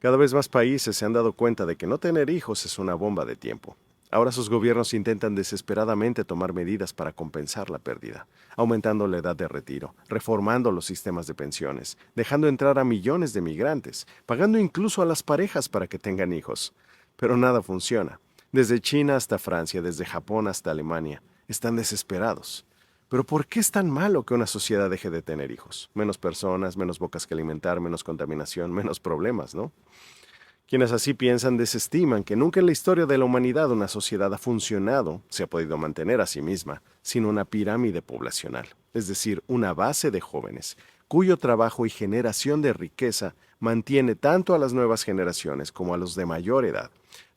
Cada vez más países se han dado cuenta de que no tener hijos es una bomba de tiempo. Ahora sus gobiernos intentan desesperadamente tomar medidas para compensar la pérdida, aumentando la edad de retiro, reformando los sistemas de pensiones, dejando entrar a millones de migrantes, pagando incluso a las parejas para que tengan hijos. Pero nada funciona. Desde China hasta Francia, desde Japón hasta Alemania, están desesperados. Pero ¿por qué es tan malo que una sociedad deje de tener hijos? Menos personas, menos bocas que alimentar, menos contaminación, menos problemas, ¿no? Quienes así piensan desestiman que nunca en la historia de la humanidad una sociedad ha funcionado, se ha podido mantener a sí misma, sin una pirámide poblacional, es decir, una base de jóvenes, cuyo trabajo y generación de riqueza mantiene tanto a las nuevas generaciones como a los de mayor edad,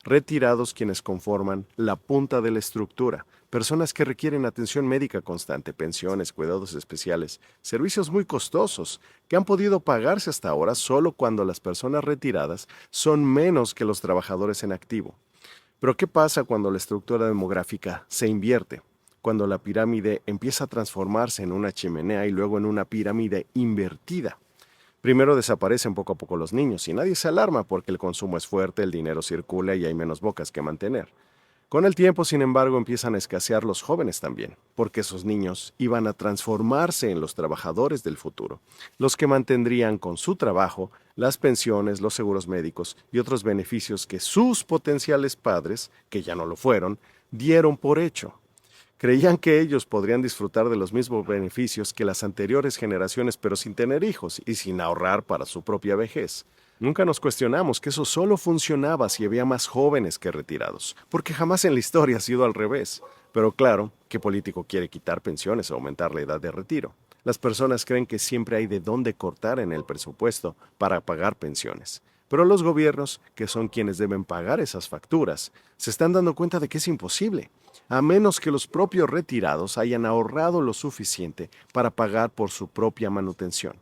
retirados quienes conforman la punta de la estructura, personas que requieren atención médica constante, pensiones, cuidados especiales, servicios muy costosos, que han podido pagarse hasta ahora solo cuando las personas retiradas son menos que los trabajadores en activo. Pero ¿qué pasa cuando la estructura demográfica se invierte? Cuando la pirámide empieza a transformarse en una chimenea y luego en una pirámide invertida. Primero desaparecen poco a poco los niños y nadie se alarma porque el consumo es fuerte, el dinero circula y hay menos bocas que mantener. Con el tiempo, sin embargo, empiezan a escasear los jóvenes también, porque esos niños iban a transformarse en los trabajadores del futuro, los que mantendrían con su trabajo las pensiones, los seguros médicos y otros beneficios que sus potenciales padres, que ya no lo fueron, dieron por hecho. Creían que ellos podrían disfrutar de los mismos beneficios que las anteriores generaciones, pero sin tener hijos y sin ahorrar para su propia vejez. Nunca nos cuestionamos que eso solo funcionaba si había más jóvenes que retirados, porque jamás en la historia ha sido al revés. Pero claro, ¿qué político quiere quitar pensiones o aumentar la edad de retiro? Las personas creen que siempre hay de dónde cortar en el presupuesto para pagar pensiones. Pero los gobiernos, que son quienes deben pagar esas facturas, se están dando cuenta de que es imposible, a menos que los propios retirados hayan ahorrado lo suficiente para pagar por su propia manutención.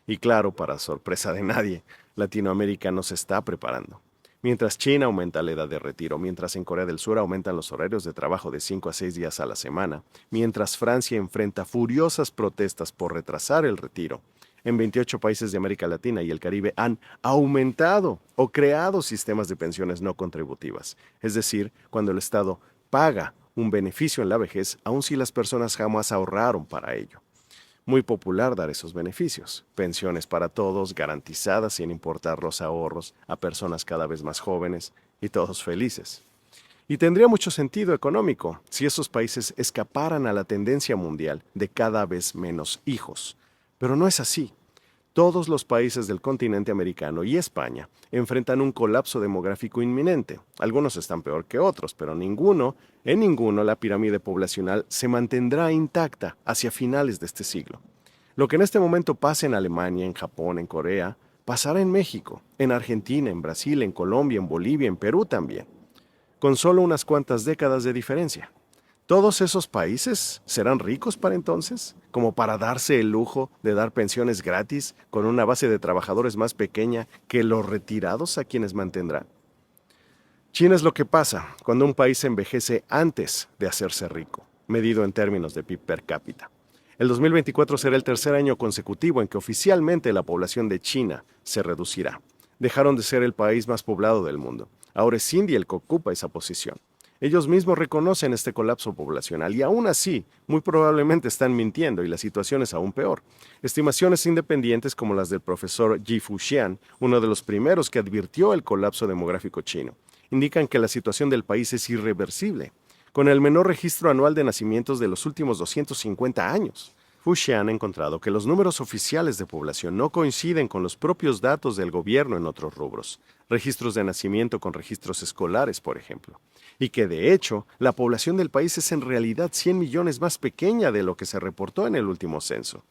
Y claro, para sorpresa de nadie, Latinoamérica no se está preparando. Mientras China aumenta la edad de retiro, mientras en Corea del Sur aumentan los horarios de trabajo de 5 a 6 días a la semana, mientras Francia enfrenta furiosas protestas por retrasar el retiro, en 28 países de América Latina y el Caribe han aumentado o creado sistemas de pensiones no contributivas, es decir, cuando el Estado paga un beneficio en la vejez, aun si las personas jamás ahorraron para ello. Muy popular dar esos beneficios, pensiones para todos, garantizadas sin importar los ahorros, a personas cada vez más jóvenes y todos felices. Y tendría mucho sentido económico si esos países escaparan a la tendencia mundial de cada vez menos hijos. Pero no es así. Todos los países del continente americano y España enfrentan un colapso demográfico inminente. Algunos están peor que otros, pero en ninguno la pirámide poblacional se mantendrá intacta hacia finales de este siglo. Lo que en este momento pasa en Alemania, en Japón, en Corea, pasará en México, en Argentina, en Brasil, en Colombia, en Bolivia, en Perú también, con solo unas cuantas décadas de diferencia. ¿Todos esos países serán ricos para entonces? ¿Como para darse el lujo de dar pensiones gratis con una base de trabajadores más pequeña que los retirados a quienes mantendrá? China es lo que pasa cuando un país envejece antes de hacerse rico, medido en términos de PIB per cápita. El 2024 será el tercer año consecutivo en que oficialmente la población de China se reducirá. Dejaron de ser el país más poblado del mundo. Ahora es India el que ocupa esa posición. Ellos mismos reconocen este colapso poblacional y aún así, muy probablemente están mintiendo y la situación es aún peor. Estimaciones independientes como las del profesor Ji Fuxian, uno de los primeros que advirtió el colapso demográfico chino, indican que la situación del país es irreversible, con el menor registro anual de nacimientos de los últimos 250 años. Fuxian ha encontrado que los números oficiales de población no coinciden con los propios datos del gobierno en otros rubros, registros de nacimiento con registros escolares, por ejemplo, y que de hecho la población del país es en realidad 100 millones más pequeña de lo que se reportó en el último censo.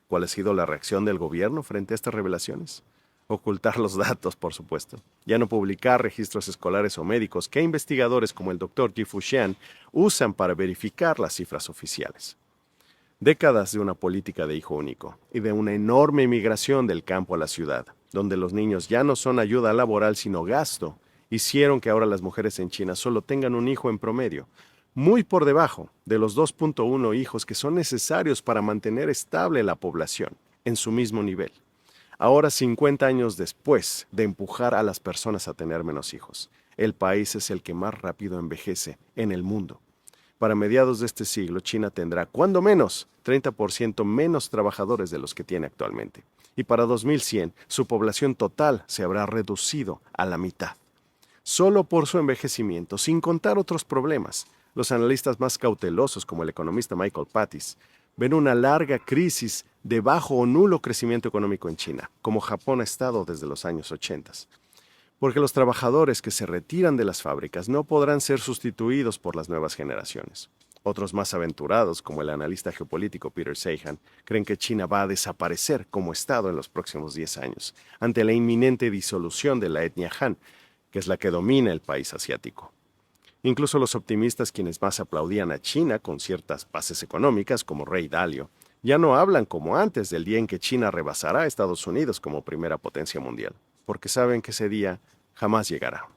¿Cuál ha sido la reacción del gobierno frente a estas revelaciones? Ocultar los datos, por supuesto. Ya no publicar registros escolares o médicos que investigadores como el Dr. Ji Fuxian usan para verificar las cifras oficiales. Décadas de una política de hijo único y de una enorme migración del campo a la ciudad, donde los niños ya no son ayuda laboral sino gasto, hicieron que ahora las mujeres en China solo tengan un hijo en promedio, muy por debajo de los 2.1 hijos que son necesarios para mantener estable la población en su mismo nivel. Ahora, 50 años después de empujar a las personas a tener menos hijos, el país es el que más rápido envejece en el mundo. Para mediados de este siglo, China tendrá, cuando menos, 30% menos trabajadores de los que tiene actualmente. Y para 2100, su población total se habrá reducido a la mitad. Solo por su envejecimiento, sin contar otros problemas. Los analistas más cautelosos, como el economista Michael Pattis, ven una larga crisis de bajo o nulo crecimiento económico en China, como Japón ha estado desde los años 80. Porque los trabajadores que se retiran de las fábricas no podrán ser sustituidos por las nuevas generaciones. Otros más aventurados, como el analista geopolítico Peter Seihan, creen que China va a desaparecer como Estado en los próximos 10 años, ante la inminente disolución de la etnia Han, que es la que domina el país asiático. Incluso los optimistas, quienes más aplaudían a China con ciertas bases económicas, como Ray Dalio, ya no hablan como antes del día en que China rebasará a Estados Unidos como primera potencia mundial, porque saben que ese día jamás llegará.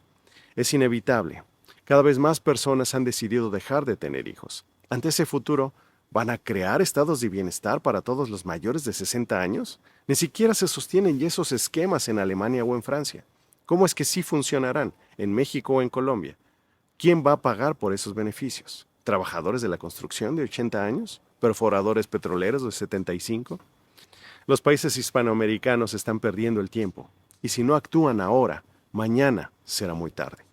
Es inevitable. Cada vez más personas han decidido dejar de tener hijos. Ante ese futuro, ¿van a crear estados de bienestar para todos los mayores de 60 años? Ni siquiera se sostienen ya esos esquemas en Alemania o en Francia. ¿Cómo es que sí funcionarán en México o en Colombia? ¿Quién va a pagar por esos beneficios? ¿Trabajadores de la construcción de 80 años? ¿Perforadores petroleros de 75? Los países hispanoamericanos están perdiendo el tiempo, y si no actúan ahora, mañana será muy tarde.